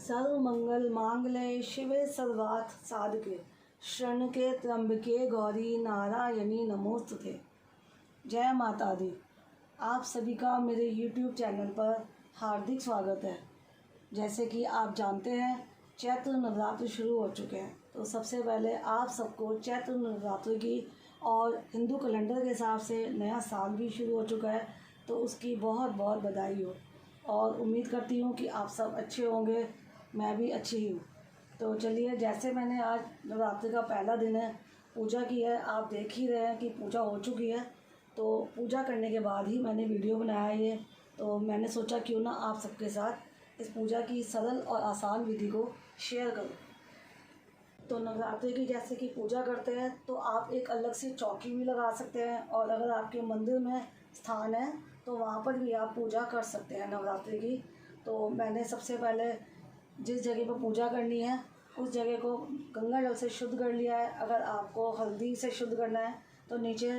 सर्वमंगल मांगल्ये शिवे सर्वार्थ साधके शरणके त्र्यंबके गौरी नारायणी नमोस्तुते। जय माता दी। आप सभी का मेरे YouTube चैनल पर हार्दिक स्वागत है। जैसे कि आप जानते हैं चैत्र नवरात्र शुरू हो चुके हैं, तो सबसे पहले आप सबको चैत्र नवरात्र की और हिंदू कैलेंडर के हिसाब से नया साल भी शुरू हो चुका है, तो उसकी बहुत बहुत बधाई हो। और उम्मीद करती हूँ कि आप सब अच्छे होंगे, मैं भी अच्छी ही हूँ। तो चलिए, जैसे मैंने आज नवरात्रि का पहला दिन है, पूजा की है, आप देख ही रहे हैं कि पूजा हो चुकी है। तो पूजा करने के बाद ही मैंने वीडियो बनाया है ये, तो मैंने सोचा क्यों ना आप सबके साथ इस पूजा की सरल और आसान विधि को शेयर करूँ। तो नवरात्रि की जैसे कि पूजा करते हैं तो आप एक अलग से चौकी भी लगा सकते हैं, और अगर आपके मंदिर में स्थान है तो वहाँ पर भी आप पूजा कर सकते हैं नवरात्रि की। तो मैंने सबसे पहले जिस जगह पर पूजा करनी है उस जगह को गंगा जल से शुद्ध कर लिया है। अगर आपको हल्दी से शुद्ध करना है तो नीचे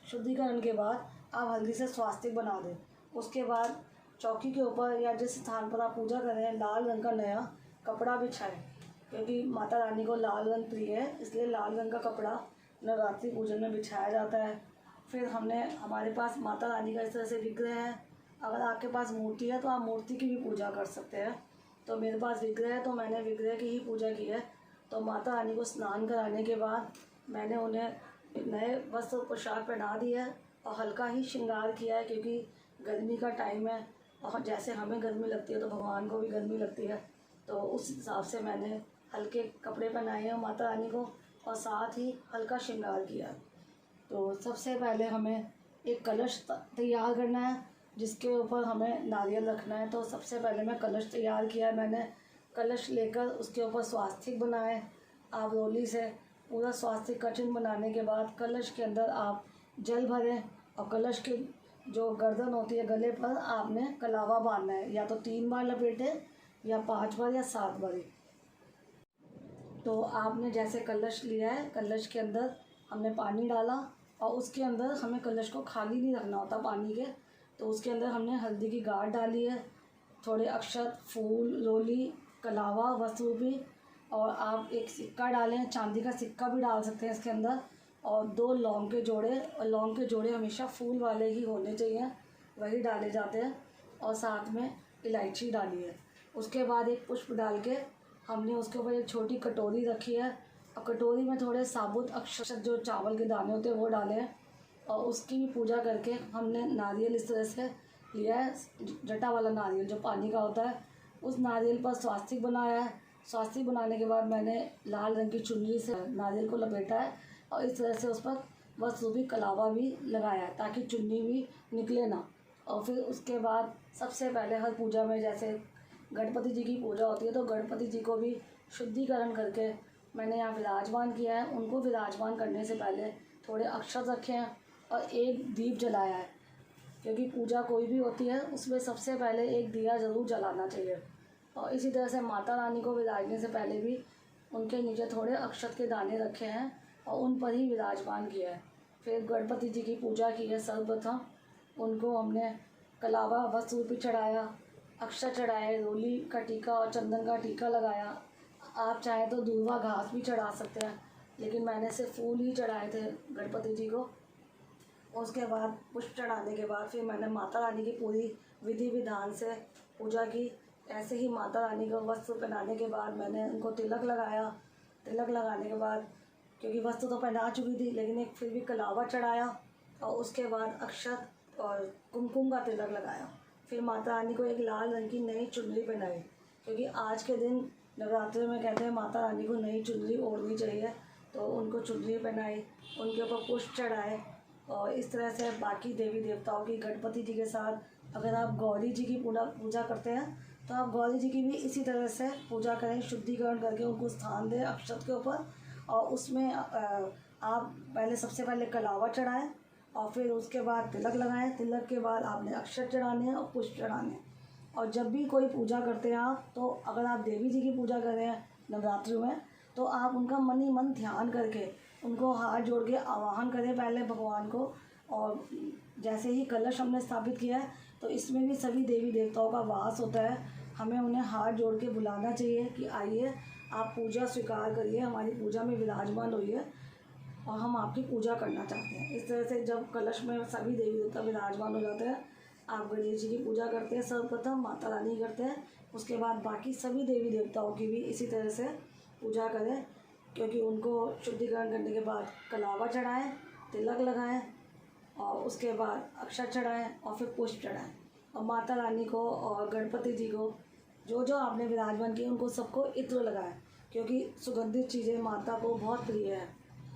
शुद्धिकरण के बाद आप हल्दी से स्वास्तिक बना दें। उसके बाद चौकी के ऊपर या जिस स्थान पर आप पूजा कर रहे हैं लाल रंग का नया कपड़ा बिछाएं, क्योंकि माता रानी को लाल रंग प्रिय है, इसलिए लाल रंग का कपड़ा नवरात्रि पूजन में बिछाया जाता है। फिर हमारे पास माता रानी का इस तरह से विग्रह है। अगर आपके पास मूर्ति है तो आप मूर्ति की भी पूजा कर सकते हैं। तो मेरे पास विग्रह है तो मैंने विग्रह की ही पूजा की है। तो माता रानी को स्नान कराने के बाद मैंने उन्हें नए वस्त्र पोशाक पहना दी है और हल्का ही श्रृंगार किया है, क्योंकि गर्मी का टाइम है और जैसे हमें गर्मी लगती है तो भगवान को भी गर्मी लगती है। तो उस हिसाब से मैंने हल्के कपड़े पहनाए हैं माता रानी को और साथ ही हल्का श्रृंगार किया है। तो सबसे पहले हमें एक कलश तैयार करना है जिसके ऊपर हमें नारियल रखना है। तो सबसे पहले मैं कलश तैयार किया है। मैंने कलश लेकर उसके ऊपर स्वास्तिक बनाए। आप रोली से पूरा स्वास्तिक का चिन्ह बनाने के बाद कलश के अंदर आप जल भरें और कलश के जो गर्दन होती है गले पर आपने कलावा बांधना है, या तो 3 बार लपेटें या 5 बार या 7 बार। तो आपने जैसे कलश लिया है, कलश के अंदर हमने पानी डाला और उसके अंदर हमें कलश को खाली नहीं रखना होता पानी के। तो उसके अंदर हमने हल्दी की गांठ डाली है, थोड़े अक्षत, फूल, रोली, कलावा, वस्तुरूपी, और आप एक सिक्का डालें, चांदी का सिक्का भी डाल सकते हैं इसके अंदर, और 2 लौंग के जोड़े। और लौंग के जोड़े हमेशा फूल वाले ही होने चाहिए, वही डाले जाते हैं। और साथ में इलायची डाली है। उसके बाद एक पुष्प डाल के हमने उसके ऊपर एक छोटी कटोरी रखी है और कटोरी में थोड़े साबुत अक्षत जो चावल के दाने होते हैं वो डाले हैं। और उसकी भी पूजा करके हमने नारियल इस तरह से लिया है, जटा वाला नारियल जो पानी का होता है, उस नारियल पर स्वास्तिक बनाया है। स्वास्तिक बनाने के बाद मैंने लाल रंग की चुन्नी से नारियल को लपेटा है और इस तरह से उस पर वस्तुरूपी कलावा भी लगाया है ताकि चुन्नी भी निकले ना। और फिर उसके बाद सबसे पहले हर पूजा में जैसे गणपति जी की पूजा होती है तो गणपति जी को भी शुद्धिकरण करके मैंने यहाँ विराजमान किया है। उनको विराजमान करने से पहले थोड़े अक्षत रखे हैं और एक दीप जलाया है, क्योंकि पूजा कोई भी होती है उसमें सबसे पहले एक दिया ज़रूर जलाना चाहिए। और इसी तरह से माता रानी को विराजने से पहले भी उनके नीचे थोड़े अक्षत के दाने रखे हैं और उन पर ही विराजमान किया है। फिर गणपति जी की पूजा की है। सर्वप्रथम उनको हमने कलावा वस्तुरूपी चढ़ाया, अक्षत चढ़ाए, रोली का टीका और चंदन का टीका लगाया। आप चाहें तो दूर्वा घास भी चढ़ा सकते हैं, लेकिन मैंने सिर्फ फूल ही चढ़ाए थे गणपति जी को। उसके बाद पुष्प चढ़ाने के बाद फिर मैंने माता रानी की पूरी विधि विधान से पूजा की। ऐसे ही माता रानी को वस्त्र पहनाने के बाद मैंने उनको तिलक लगाया। तिलक लगाने के बाद, क्योंकि वस्त्र तो पहना चुकी थी लेकिन एक फिर भी कलावा चढ़ाया और उसके बाद अक्षत और कुमकुम का तिलक लगाया। फिर माता रानी को एक लाल रंग की नई चुनरी पहनाई, क्योंकि आज के दिन नवरात्रि में कहते हैं माता रानी को नई चुनरी ओढ़नी चाहिए। तो उनको चुनरी पहनाई, उनके ऊपर पुष्प चढ़ाए। और इस तरह से बाकी देवी देवताओं की, गणपति जी के साथ अगर आप गौरी जी की पूजा करते हैं तो आप गौरी जी की भी इसी तरह से पूजा करें, शुद्धिकरण करके उनको स्थान दें अक्षत के ऊपर। और उसमें आप सबसे पहले कलावा चढ़ाएं और फिर उसके बाद तिलक लगाएं। तिलक के बाद आपने अक्षत चढ़ाने हैं और पुष्प चढ़ाने हैं। और जब भी कोई पूजा करते हैं आप, तो अगर आप देवी जी की पूजा कर रहे हैं नवरात्रि में, तो आप उनका मन ही मन ध्यान करके उनको हाथ जोड़ के आवाहन करें पहले भगवान को। और जैसे ही कलश हमने स्थापित किया है तो इसमें भी सभी देवी देवताओं का वास होता है। हमें उन्हें हाथ जोड़ के बुलाना चाहिए कि आइए आप पूजा स्वीकार करिए, हमारी पूजा में विराजमान होइए और हम आपकी पूजा करना चाहते हैं। इस तरह से जब कलश में सभी देवी देवता विराजमान हो जाते हैं, आप गणेश जी की पूजा करते हैं, सर्वप्रथम माता रानी करते हैं, उसके बाद बाकी सभी देवी देवताओं की भी इसी तरह से पूजा करें, क्योंकि उनको शुद्धिकरण करने के बाद कलावा चढ़ाएँ, तिलक लगाएँ और उसके बाद अक्षत चढ़ाएँ और फिर पुष्प चढ़ाएँ। और माता रानी को और गणपति जी को जो जो आपने विराजमान किए उनको सबको इत्र लगाएं, क्योंकि सुगंधित चीज़ें माता को बहुत प्रिय है।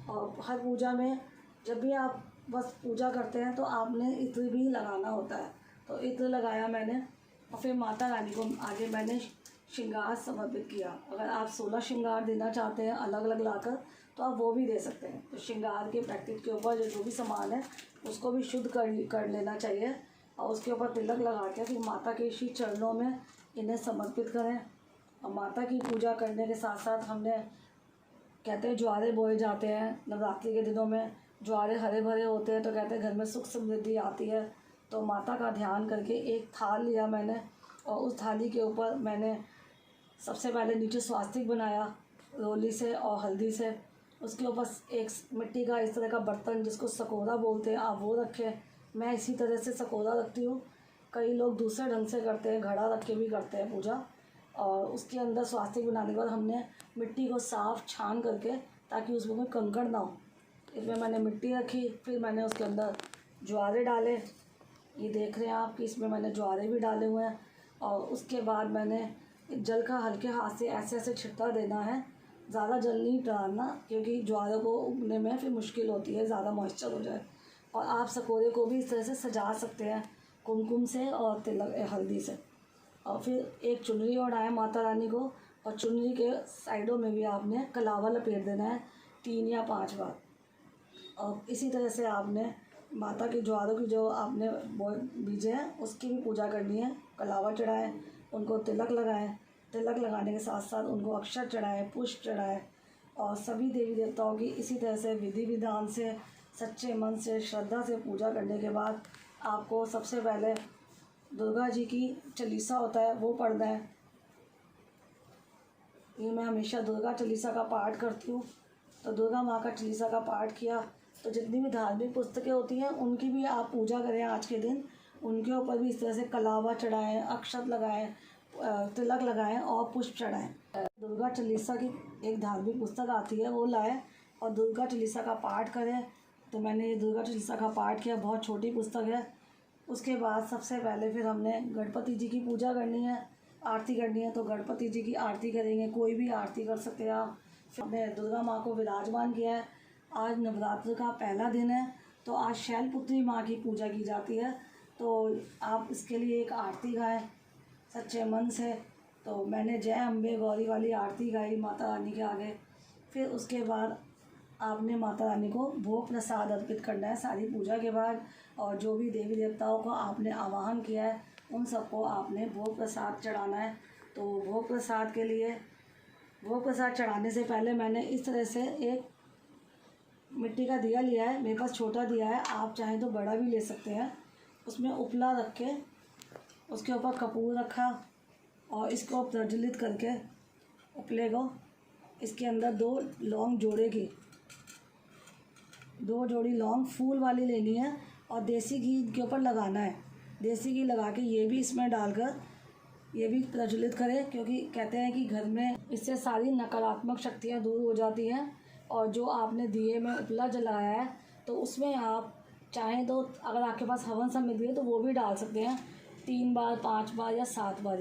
और हर पूजा में जब भी आप बस पूजा करते हैं तो आपने इत्र भी लगाना होता है। तो इत्र लगाया मैंने और फिर माता रानी को आगे मैंने श्रृंगार समर्पित किया। अगर आप 16 श्रृंगार देना चाहते हैं अलग अलग लाकर तो आप वो भी दे सकते हैं। तो श्रृंगार के पैकेट के ऊपर जो भी सामान है उसको भी शुद्ध कर लेना चाहिए और उसके ऊपर तिलक लगा के फिर माता के श्री चरणों में इन्हें समर्पित करें। और माता की पूजा करने के साथ साथ हमने कहते हैं ज्वारे बोए जाते हैं नवरात्रि के दिनों में, ज्वारे हरे भरे होते हैं तो कहते हैं घर में सुख समृद्धि आती है। तो माता का ध्यान करके एक थाल लिया मैंने और उस थाली के ऊपर मैंने सबसे पहले नीचे स्वास्तिक बनाया रोली से और हल्दी से। उसके ऊपर एक मिट्टी का इस तरह का बर्तन जिसको सकोरा बोलते हैं आप वो रखें। मैं इसी तरह से सकोरा रखती हूँ। कई लोग दूसरे ढंग से करते हैं, घड़ा रख के भी करते हैं पूजा। और उसके अंदर स्वास्तिक बनाने के बाद हमने मिट्टी को साफ छान करके ताकि उसमें कोई कंकड़ ना हो, इसमें मैंने मिट्टी रखी। फिर मैंने उसके अंदर ज्वारे डाले, ये देख रहे हैं आप कि इसमें मैंने ज्वारे भी डाले हुए हैं। और उसके बाद मैंने जल का हल्के हाथ से ऐसे ऐसे छिट्टा देना है, ज़्यादा जल नहीं डालना क्योंकि ज्वारों को उगने में फिर मुश्किल होती है, ज़्यादा मॉइस्चर हो जाए। और आप सकोरे को भी इस तरह से सजा सकते हैं कुमकुम से और तिलक हल्दी से। और फिर एक चुनरी ओढ़ाएं माता रानी को और चुनरी के साइडों में भी आपने कलावा लपेट देना है 3 या 5 बार। और इसी तरह से आपने माता के ज्वारों की जो आपने बीजे हैं उसकी भी पूजा करनी है। कलावा चढ़ाएं, उनको तिलक लगाएं, तिलक लगाने के साथ साथ उनको अक्षर चढ़ाएं, पुष्प चढ़ाएं। और सभी देवी देवताओं की इसी तरह से विधि विधान से सच्चे मन से श्रद्धा से पूजा करने के बाद आपको सबसे पहले दुर्गा जी की चालीसा होता है वो पढ़ना है। ये मैं हमेशा दुर्गा चालीसा का पाठ करती हूँ। तो दुर्गा माँ का चालीसा का पाठ किया तो जितनी भी धार्मिक पुस्तकें होती हैं उनकी भी आप पूजा करें आज के दिन, उनके ऊपर भी इस तरह से कलावा चढ़ाएं, अक्षत लगाएं, तिलक लगाएं और पुष्प चढ़ाएं। दुर्गा चालीसा की एक धार्मिक पुस्तक आती है वो लाएं और दुर्गा चालीसा का पाठ करें। तो मैंने ये दुर्गा चालीसा का पाठ किया, बहुत छोटी पुस्तक है। उसके बाद सबसे पहले फिर हमने गणपति जी की पूजा करनी है, आरती करनी है। तो गणपति जी की आरती करेंगे, कोई भी आरती कर सकते हैं आप। फिर हमने दुर्गा माँ को विराजमान किया है। आज नवरात्र का पहला दिन है तो आज शैलपुत्री माँ की पूजा की जाती है। तो आप इसके लिए एक आरती गाएं सच्चे मन से। तो मैंने जय अम्बे गौरी वाली आरती गाई माता रानी के आगे। फिर उसके बाद आपने माता रानी को भोग प्रसाद अर्पित करना है सारी पूजा के बाद। और जो भी देवी देवताओं को आपने आवाहन किया है उन सबको आपने भोग प्रसाद चढ़ाना है। तो भोग प्रसाद के लिए भोग प्रसाद चढ़ाने से पहले मैंने इस तरह से एक मिट्टी का दिया लिया है, मेरे पास छोटा दिया है, आप चाहें तो बड़ा भी ले सकते हैं। उसमें उपला रख के उसके ऊपर कपूर रखा और इसको प्रज्वलित करके उपले को इसके अंदर 2 लौंग जोड़ेगी, 2 जोड़ी लौंग फूल वाली लेनी है और देसी घी के ऊपर लगाना है। देसी घी लगा के ये भी इसमें डालकर ये भी प्रज्वलित करें, क्योंकि कहते हैं कि घर में इससे सारी नकारात्मक शक्तियाँ दूर हो जाती हैं। और जो आपने दिए में उपला जलाया है तो उसमें आप चाहें तो अगर आपके पास हवन सामग्री है तो वो भी डाल सकते हैं 3 बार, 5 बार या 7 बार।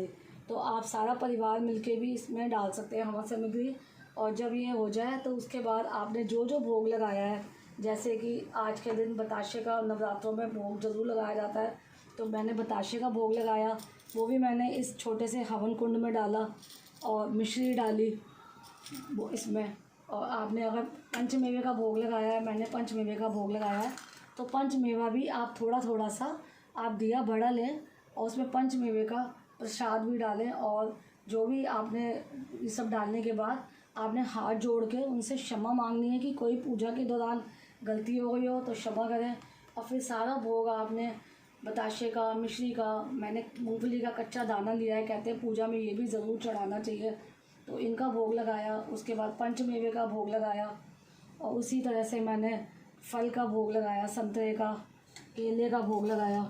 तो आप सारा परिवार मिलके भी इसमें डाल सकते हैं हवन सामग्री। और जब ये हो जाए तो उसके बाद आपने जो जो भोग लगाया है, जैसे कि आज के दिन बताशे का नवरात्रों में भोग ज़रूर लगाया जाता है, तो मैंने बताशे का भोग लगाया, वो भी मैंने इस छोटे से हवन कुंड में डाला और मिश्री डाली वो इसमें। और आपने अगर पंचमेवे का भोग लगाया है, मैंने पंचमेवे का भोग लगाया है, तो पंचमेवा भी आप थोड़ा थोड़ा सा आप दिया बड़ा लें और उसमें पंचमेवे का प्रसाद भी डालें। और जो भी आपने ये सब डालने के बाद आपने हाथ जोड़ के उनसे क्षमा मांगनी है कि कोई पूजा के दौरान गलती हो गई हो तो क्षमा करें। और फिर सारा भोग आपने बताशे का, मिश्री का, मैंने मूंगफली का कच्चा दाना लिया है, कहते हैं पूजा में ये भी ज़रूर चढ़ाना चाहिए, तो इनका भोग लगाया। उसके बाद पंचमेवे का भोग लगाया और उसी तरह से मैंने फल का भोग लगाया, संतरे का, केले का भोग लगाया।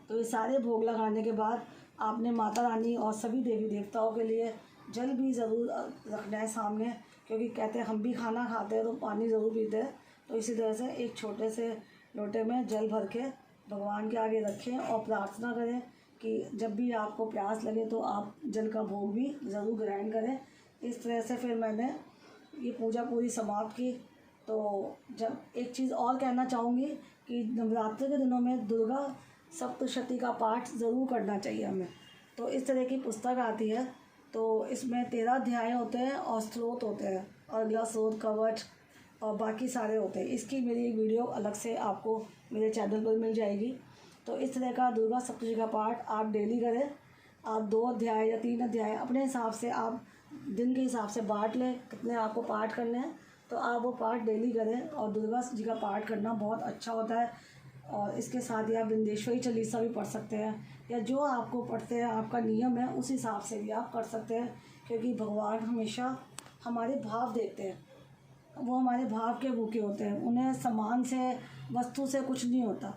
तो ये सारे भोग लगाने के बाद आपने माता रानी और सभी देवी देवताओं के लिए जल भी ज़रूर रखना है सामने, क्योंकि कहते हैं हम भी खाना खाते हैं तो पानी ज़रूर पीते हैं। तो इसी तरह से एक छोटे से लोटे में जल भर के भगवान के आगे रखें और प्रार्थना करें कि जब भी आपको प्यास लगे तो आप जल का भोग भी ज़रूर ग्रहण करें। इस तरह से फिर मैंने ये पूजा पूरी समाप्त की। तो जब एक चीज़ और कहना चाहूँगी कि नवरात्रि के दिनों में दुर्गा सप्तशती का पाठ ज़रूर करना चाहिए हमें। तो इस तरह की पुस्तक आती है, तो इसमें 13 अध्याय होते हैं और स्रोत होते हैं, और अगला स्रोत, कवच और बाकी सारे होते हैं। इसकी मेरी एक वीडियो अलग से आपको मेरे चैनल पर मिल जाएगी। तो इस तरह का दुर्गा सप्तशती का पाठ आप डेली करें। आप 2 अध्याय या 3 अध्याय अपने हिसाब से, आप दिन के हिसाब से बांट लें कितने आपको पाठ करने हैं, तो आप वो पाठ डेली करें। और दुर्गा जी का पाठ करना बहुत अच्छा होता है। और इसके साथ ही आप विंदेश्वरी चालीसा भी पढ़ सकते हैं, या जो आपको पढ़ते हैं, आपका नियम है उस हिसाब से भी आप कर सकते हैं, क्योंकि भगवान हमेशा हमारे भाव देखते हैं। वो हमारे भाव के भूखे होते हैं, उन्हें सामान से, वस्तु से कुछ नहीं होता।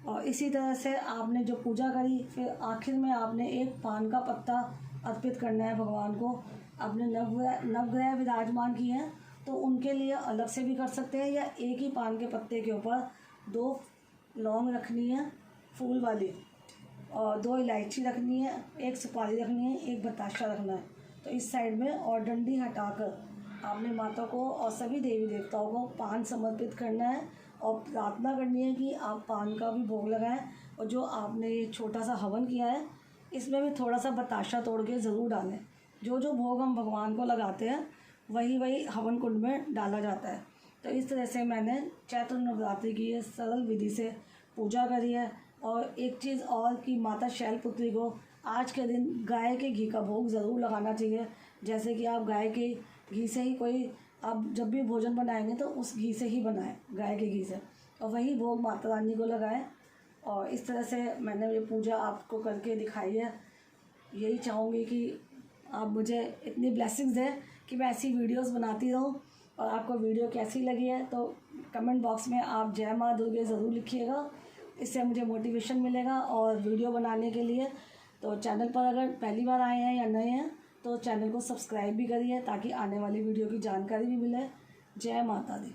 और इसी तरह से आपने जो पूजा करी, फिर आखिर में आपने एक पान का पत्ता अर्पित करना है भगवान को। आपने नवग्रह विराजमान किए हैं तो उनके लिए अलग से भी कर सकते हैं, या एक ही पान के पत्ते के ऊपर 2 लौंग रखनी है फूल वाली, और 2 इलायची रखनी है, 1 सुपारी रखनी है, 1 बताशा रखना है। तो इस साइड में, और डंडी हटाकर आपने माता को और सभी देवी देवताओं को पान समर्पित करना है और प्रार्थना करनी है कि आप पान का भी भोग लगाएं। और जो आपने ये छोटा सा हवन किया है, इसमें भी थोड़ा सा बताशा तोड़ के ज़रूर डालें। जो जो भोग हम भगवान को लगाते हैं वही वही हवन कुंड में डाला जाता है। तो इस तरह से मैंने चैत्र नवरात्रि की ये सरल विधि से पूजा करी है। और एक चीज़ और कि माता शैलपुत्री को आज के दिन गाय के घी का भोग ज़रूर लगाना चाहिए। जैसे कि आप गाय के घी से ही कोई, आप जब भी भोजन बनाएंगे तो उस घी से ही बनाएं, गाय के घी से, और वही भोग माता रानी को लगाएं। और इस तरह से मैंने ये पूजा आपको करके दिखाई है। यही चाहूँगी कि आप मुझे इतनी ब्लेसिंग्स दें कि मैं ऐसी वीडियोस बनाती रहूँ। और आपको वीडियो कैसी लगी है तो कमेंट बॉक्स में आप जय माँ दुर्गे ज़रूर लिखिएगा, इससे मुझे मोटिवेशन मिलेगा और वीडियो बनाने के लिए। तो चैनल पर अगर पहली बार आए हैं या नए हैं तो चैनल को सब्सक्राइब भी करिए, ताकि आने वाली वीडियो की जानकारी भी मिले। जय माता दी।